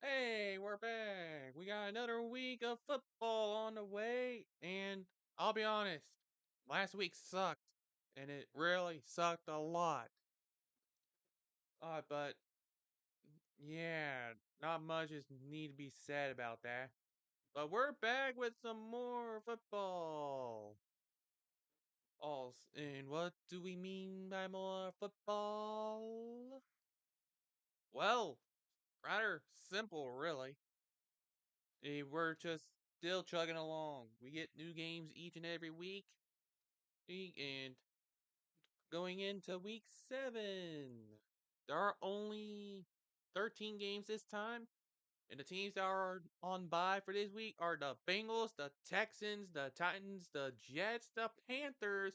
Hey, we're back. We got another week of football on the way, and I'll be honest, last week sucked, and it really sucked a lot. But yeah, not much is need to be said about that. But we're back with some more football. And what do we mean by more football? Well, rather simple, really. We're just still chugging along. We get new games each and every week, and going into week 7, there are only 13 games this time, and the teams that are on bye for this week are the Bengals, the Texans, the Titans, the Jets, the Panthers,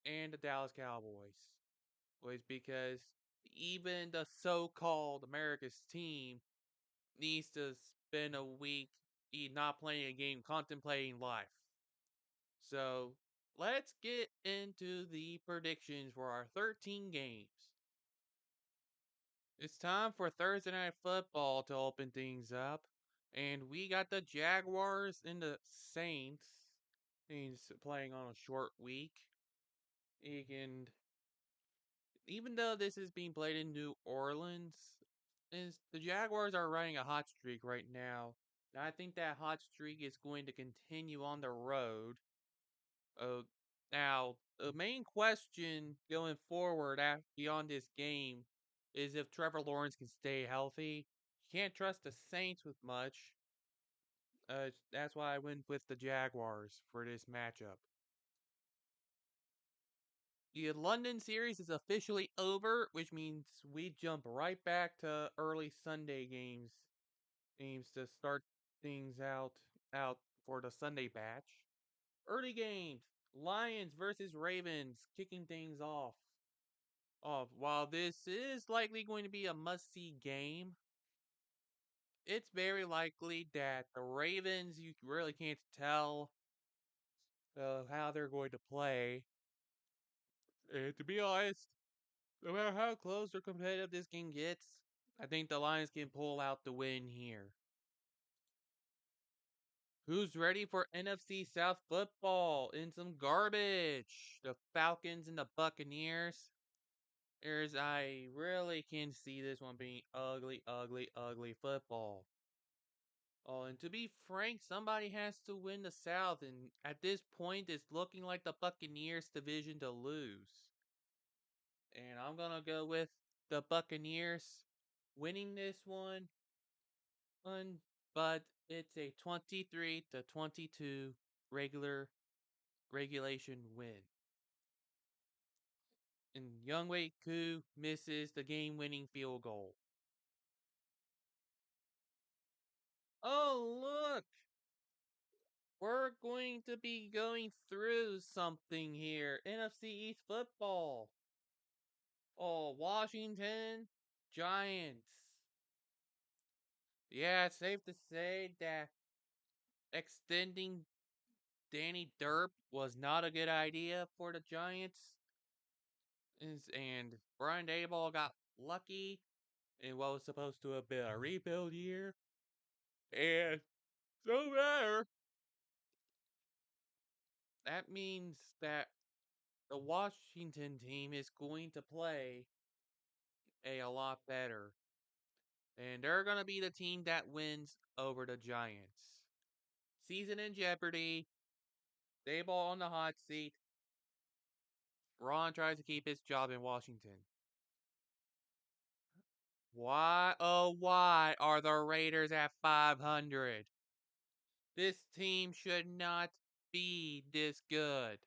and the Dallas Cowboys. Was because even the so-called America's team needs to spend a week not playing a game, contemplating life. So let's get into the predictions for our 13 games. It's time for Thursday Night Football to open things up. And we got the Jaguars and the Saints playing on a short week. And even though this is being played in New Orleans, the Jaguars are running a hot streak right now. And I think that hot streak is going to continue on the road. Uh, Now, the main question going forward beyond this game is if Trevor Lawrence can stay healthy. You can't trust the Saints with much. That's why I went with the Jaguars for this matchup. The London series is officially over, which means we jump right back to early Sunday games to start things out for the Sunday batch. Early games: Lions versus Ravens, kicking things off. While this is likely going to be a must-see game, it's very likely that the Ravens, you really can't tell how they're going to play. And to be honest, no matter how close or competitive this game gets, I think the Lions can pull out the win here. Who's ready for NFC South football in some garbage? The Falcons and the Buccaneers. I really can see this one being ugly, ugly, ugly football. Oh, and to be frank, somebody has to win the South, and at this point, it's looking like the Buccaneers division to lose. And I'm gonna go with the Buccaneers winning this one, but it's a 23-22 regulation win. And Youngwei Koo misses the game-winning field goal. Oh, look! We're going to be going through something here. NFC East football. Oh, Washington Giants. Yeah, it's safe to say that extending Danny Derp was not a good idea for the Giants. And Brian Daboll got lucky in what was supposed to have been a rebuild year. And so matter. That means that the Washington team is going to play a lot better. And they're going to be the team that wins over the Giants. Season in jeopardy. Dayball on the hot seat. Ron tries to keep his job in Washington. Why, oh, why are the Raiders at 500? This team should not be this good.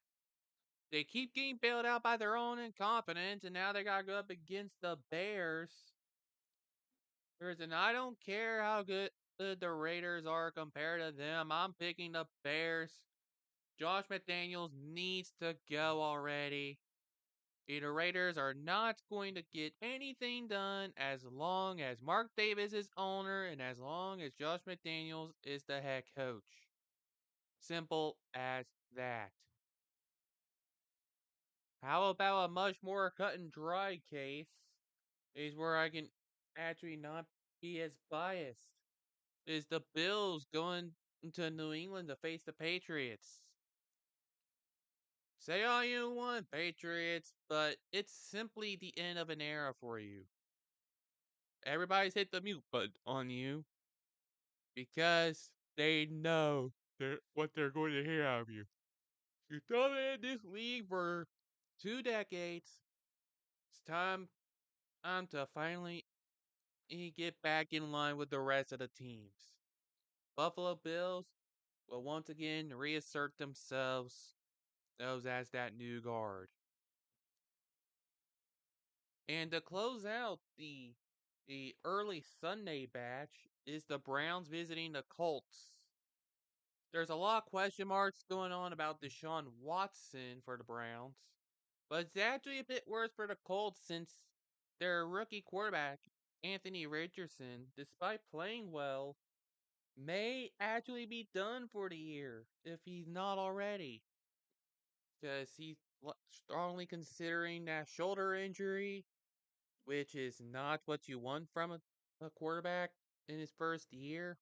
They keep getting bailed out by their own incompetence, and now they got to go up against the Bears. And I don't care how good the Raiders are compared to them. I'm picking the Bears. Josh McDaniels needs to go already. The Raiders are not going to get anything done as long as Mark Davis is owner and as long as Josh McDaniels is the head coach. Simple as that. How about a much more cut and dry case is where I can actually not be as biased. Is the Bills going to New England to face the Patriots? Say all you want, Patriots, but it's simply the end of an era for you. Everybody's hit the mute button on you because they know what they're going to hear out of you. You've dominated this league for 2 decades. It's time to finally get back in line with the rest of the teams. Buffalo Bills will once again reassert themselves as that new guard. And to close out the early Sunday batch is the Browns visiting the Colts. There's a lot of question marks going on about Deshaun Watson for the Browns, but it's actually a bit worse for the Colts since their rookie quarterback, Anthony Richardson, despite playing well, may actually be done for the year if he's not already. Because he's strongly considering that shoulder injury, which is not what you want from a quarterback in his first year.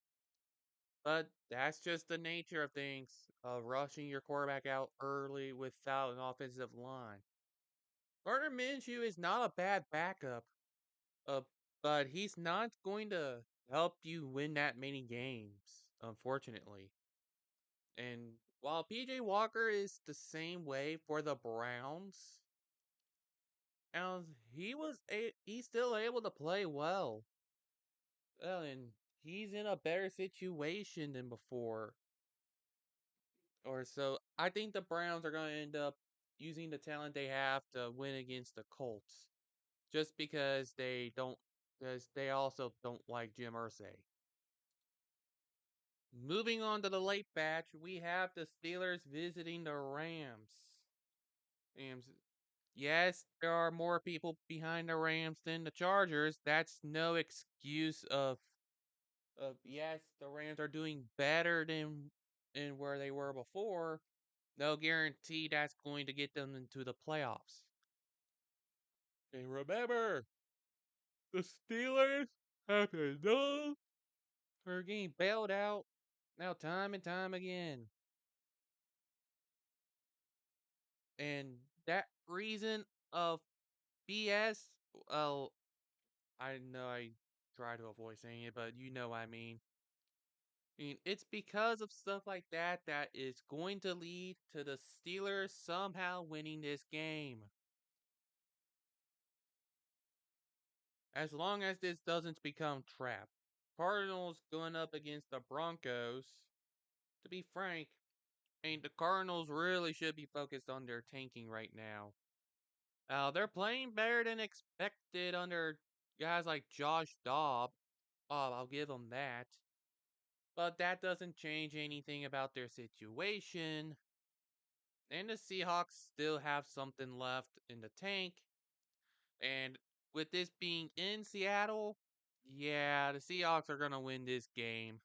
But that's just the nature of things, of rushing your quarterback out early without an offensive line. Gardner Minshew is not a bad backup, uh, but he's not going to help you win that many games, unfortunately. And while PJ Walker is the same way for the Browns, and he's still able to play well. Well, and he's in a better situation than before. Or so I think the Browns are going to end up using the talent they have to win against the Colts. Just because they also don't like Jim Irsay. Moving on to the late batch, we have the Steelers visiting the Rams. Rams. Yes, there are more people behind the Rams than the Chargers. That's no excuse of yes, the Rams are doing better than where they were before. No guarantee that's going to get them into the playoffs. And remember, the Steelers have been known for getting bailed out now time and time again. And that reason of BS, well, I know I try to avoid saying it, but you know what I mean. I mean, it's because of stuff like that that is going to lead to the Steelers somehow winning this game. As long as this doesn't become trap. Cardinals going up against the Broncos. To be frank, I mean, the Cardinals really should be focused on their tanking right now. They're playing better than expected under guys like Josh Dobb. Oh, I'll give them that. But that doesn't change anything about their situation. And the Seahawks still have something left in the tank. And with this being in Seattle, yeah, the Seahawks are going to win this game.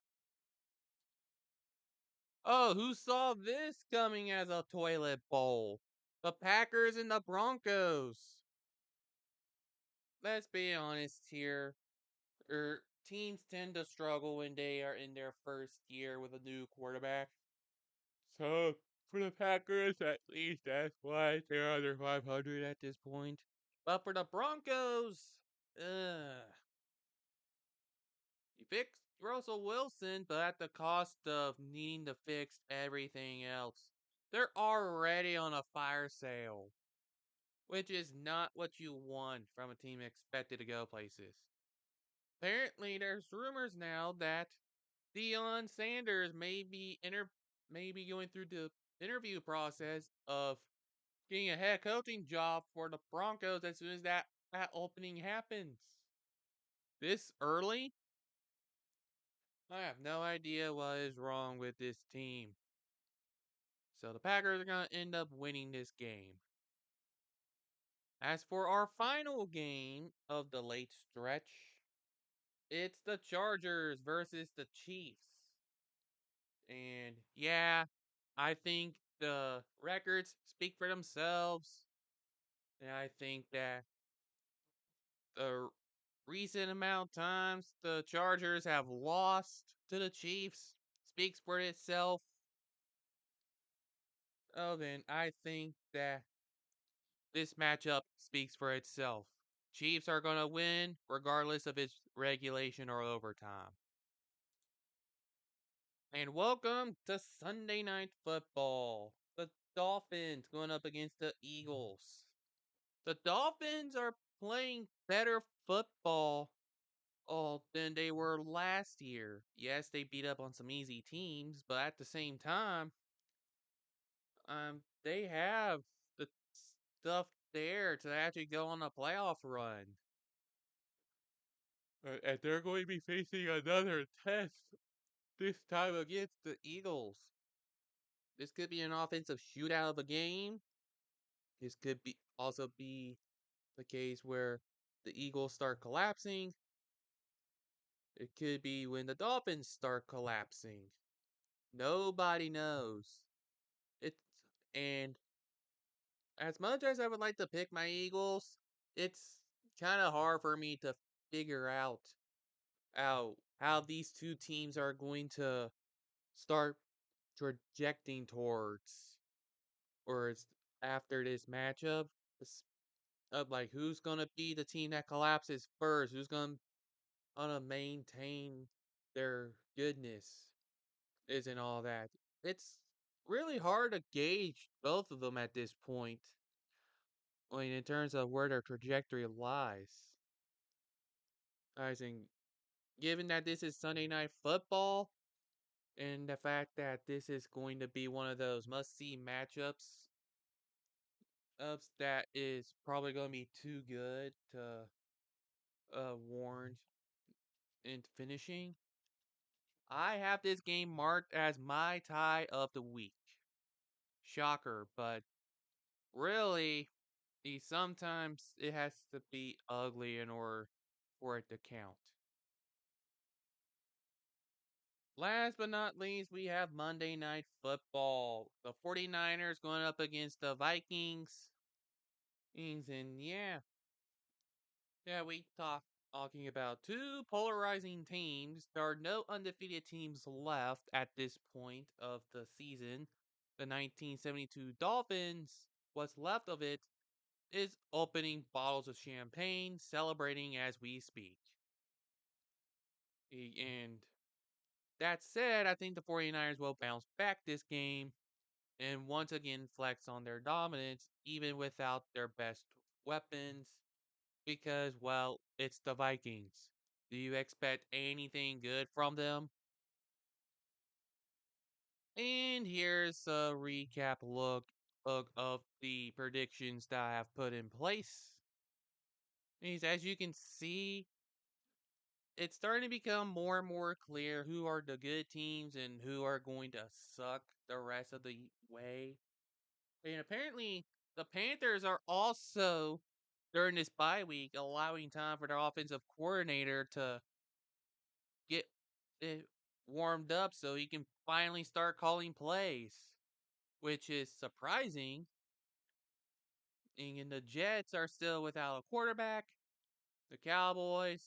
Oh, who saw this coming as a toilet bowl? The Packers and the Broncos. Let's be honest here. Teams tend to struggle when they are in their first year with a new quarterback. So, for the Packers, at least that's why they're under 500 at this point. But for the Broncos, you fixed Russell Wilson, but at the cost of needing to fix everything else. They're already on a fire sale, which is not what you want from a team expected to go places. Apparently, there's rumors now that Deion Sanders may be going through the interview process of getting a head coaching job for the Broncos as soon as that opening happens. This early? I have no idea what is wrong with this team. So the Packers are going to end up winning this game. As for our final game of the late stretch, it's the Chargers versus the Chiefs. And yeah, I think the records speak for themselves. And I think that the recent amount of times the Chargers have lost to the Chiefs speaks for itself. Oh, then I think that this matchup speaks for itself. Chiefs are going to win regardless of its regulation or overtime. And welcome to Sunday Night Football. The Dolphins going up against the Eagles. The Dolphins are playing better football than they were last year. Yes, they beat up on some easy teams, but at the same time, they have the stuff there to actually go on a playoff run. And they're going to be facing another test this time against the Eagles. This could be an offensive shootout of a game. This could be also be the case where the Eagles start collapsing. It could be when the Dolphins start collapsing. Nobody knows. It's and as much as I would like to pick my Eagles, it's kind of hard for me to figure out how these two teams are going to start projecting towards or it's after this matchup. Of like who's gonna be the team that collapses first, who's gonna maintain their goodness isn't all that. It's really hard to gauge both of them at this point. I mean, in terms of where their trajectory lies. I think, given that this is Sunday Night Football, and the fact that this is going to be one of those must-see matchups that is probably going to be too good to warrant in finishing, I have this game marked as my tie of the week. Shocker, but really, sometimes it has to be ugly in order for it to count. Last but not least, we have Monday Night Football. The 49ers going up against the Vikings. And yeah, talking about two polarizing teams. There are no undefeated teams left at this point of the season. The 1972 Dolphins, what's left of it, is opening bottles of champagne, celebrating as we speak. And that said, I think the 49ers will bounce back this game and once again flex on their dominance, even without their best weapons, because, well, it's the Vikings. Do you expect anything good from them? And here's a recap look of the predictions that I have put in place. As you can see, it's starting to become more and more clear who are the good teams and who are going to suck the rest of the way. And apparently, the Panthers are also, during this bye week, allowing time for their offensive coordinator to get it warmed up so he can finally start calling plays, which is surprising. And the Jets are still without a quarterback. The Cowboys,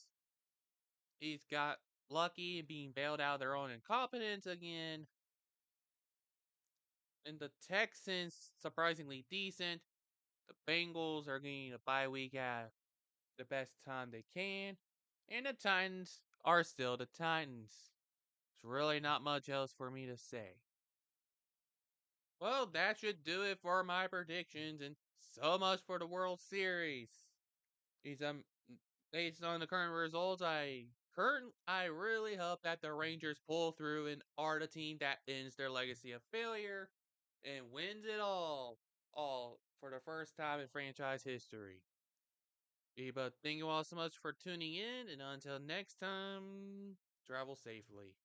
he's got lucky and being bailed out of their own incompetence again. And the Texans, surprisingly decent. The Bengals are getting a bye week at the best time they can. And the Titans are still the Titans. There's really not much else for me to say. Well, that should do it for my predictions, and so much for the World Series. These based on the current results, I really hope that the Rangers pull through and are the team that ends their legacy of failure and wins it all for the first time in franchise history. But thank you all so much for tuning in, and until next time, travel safely.